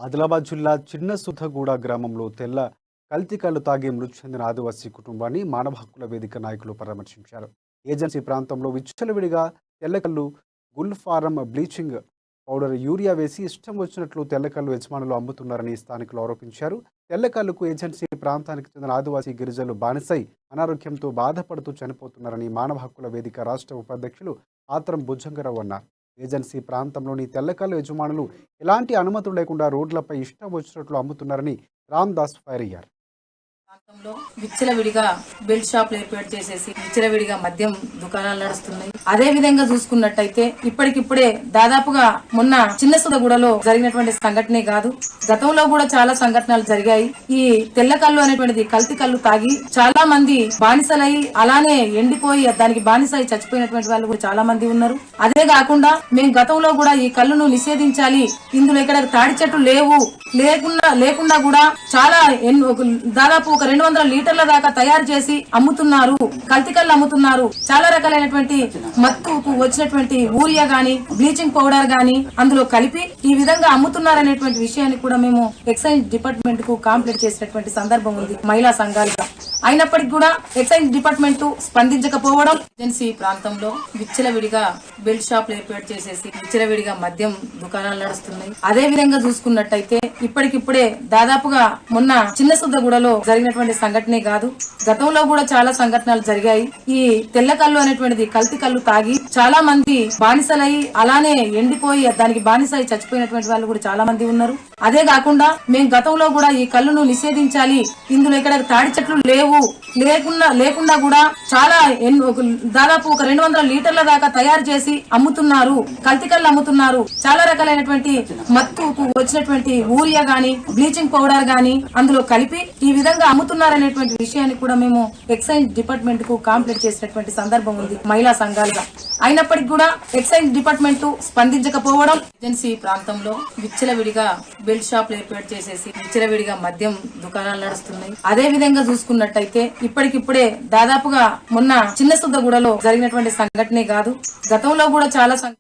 ఆదిలాబాద్ జిల్లా చిన్న సుధగూడ గ్రామంలో తెల్ల కల్తీ కల్లు తాగి మృతి చెందిన ఆదివాసీ కుటుంబాన్ని మానవ హక్కుల వేదిక నాయకులు పరామర్శించారు. ఏజెన్సీ ప్రాంతంలో విచ్చలవిడిగా తెల్లకల్లు, Gul form, bleaching powder, urea వేసి ఇష్టం వచ్చినట్లు తెల్లకల్లు యజమానులు అమ్ముతున్నారని స్థానికులు ఆరోపించారు. తెల్లకల్లుకు ఏజెన్సీ ప్రాంతానికి చెందిన ఆదివాసీ గిరిజనులు బానిసై అనారోగ్యంతో బాధపడుతూ చనిపోతున్నారని మానవ హక్కుల వేదిక రాష్ట్ర ఉపాధ్యక్షులు ఆత్రం భుజంగరావు అన్నారు. ఏజెన్సీ ప్రాంతంలోని తెల్లకల్లు యజమానులు ఎలాంటి అనుమతులు లేకుండా రోడ్లపై ఇష్టం వచ్చినట్లు అమ్ముతున్నారని రామ్దాస్ ఫైర్ అయ్యారు. ప్రాంతంలో విచ్చలవిడిగా బెల్ట్ షాప్లు ఏర్పాటు చేసేసి విచ్చలవిడిగా మద్యం దుకాణాలు నడుస్తున్నాయి. అదే విధంగా చూసుకున్నట్టయితే ఇప్పటికిప్పుడే దాదాపుగా మొన్న చిన్న సుధగూడలో జరిగినటువంటి సంఘటనే కాదు, గతంలో కూడా చాలా సంఘటనలు జరిగాయి. ఈ తెల్ల కళ్ళు అనేటువంటిది కల్తీ కళ్ళు తాగి చాలా మంది బానిసలై అలానే ఎండిపోయి దానికి బానిసై చచ్చిపోయినటువంటి వాళ్ళు కూడా చాలా మంది ఉన్నారు. అదే కాకుండా మేము గతంలో కూడా ఈ కళ్ళును నిషేధించాలి, ఇందులో ఇక్కడ తాడి చెట్లు లేకుండా కూడా చాలా దాదాపు 200 లీటర్ల దాకా తయారు చేసి అమ్ముతున్నారు, కల్తీ కళ్ళు అమ్ముతున్నారు. చాలా రకాలైనటువంటి మత్తుకు వచ్చినటువంటి యూరియా గాని, బ్లీచింగ్ పౌడర్ గాని అందులో కలిపి ఈ విధంగా అమ్ముతున్నారనేటువంటి విషయాన్ని కూడా మేము ఎక్సైజ్ డిపార్ట్మెంట్ కు కాంప్లైంట్ చేసినటువంటి సందర్భం ఉంది మహిళా సంఘాలుగా. అయినప్పటికీ కూడా ఎక్సైజ్ డిపార్ట్మెంట్ స్పందించకపోవడం, ఏజెన్సీ ప్రాంతంలో విచ్చలవిడిగా బెల్ట్ షాప్లు ఏర్పాటు చేసేసి విచ్చలవిడిగా మద్యం దుకాణాలు నడుస్తున్నాయి. అదే విధంగా చూసుకున్నట్టయితే ఇప్పటికిప్పుడే దాదాపుగా మొన్న చిన్న సుధగూడలో జరిగినటువంటి సంఘటనే కాదు, గతంలో కూడా చాలా సంఘటనలు జరిగాయి. ఈ తెల్ల కళ్ళు అనేటువంటిది కల్తీ కళ్ళు తాగి చాలా మంది బానిసలై అలానే ఎండిపోయి దానికి బానిసై చచ్చిపోయినటువంటి వాళ్ళు కూడా చాలా మంది ఉన్నారు. అదే కాకుండా మేము గతంలో కూడా ఈ కళ్ళును నిషేధించాలి, ఇందులో ఇక్కడ తాడి చెట్లు లేకుండా కూడా చాలా దాదాపు 200 లీటర్ల దాకా తయారు చేసి అమ్ముతున్నారు, కల్తీ కళ్ళు అమ్ముతున్నారు. చాలా రకాలైనటువంటి మత్తుకు వచ్చినటువంటి యూరియా గాని, బ్లీచింగ్ పౌడర్ గాని అందులో కలిపి ఈ విధంగా అమ్ముతున్నారనేటువంటి విషయాన్ని కూడా మేము ఎక్సైజ్ డిపార్ట్మెంట్ కు కాంప్లైంట్ చేసినటువంటి సందర్భం ఉంది మహిళా సంఘాలుగా. అయినప్పటికీ కూడా ఎక్సైజ్ డిపార్ట్మెంట్ స్పందించకపోవడం, ఏజెన్సీ ప్రాంతంలో విచ్చలవిడిగా బెల్ట్ షాప్లు ఏర్పాటు చేసేసి విచ్చలవిడిగా మద్యం దుకాణాలు నడుస్తున్నాయి. అదే విధంగా చూసుకున్నట్టయితే ఇప్పటికిప్పుడే దాదాపుగా మొన్న చిన్న సుధగూడలో జరిగినటువంటి సంఘటనే కాదు, గతంలో కూడా చాలా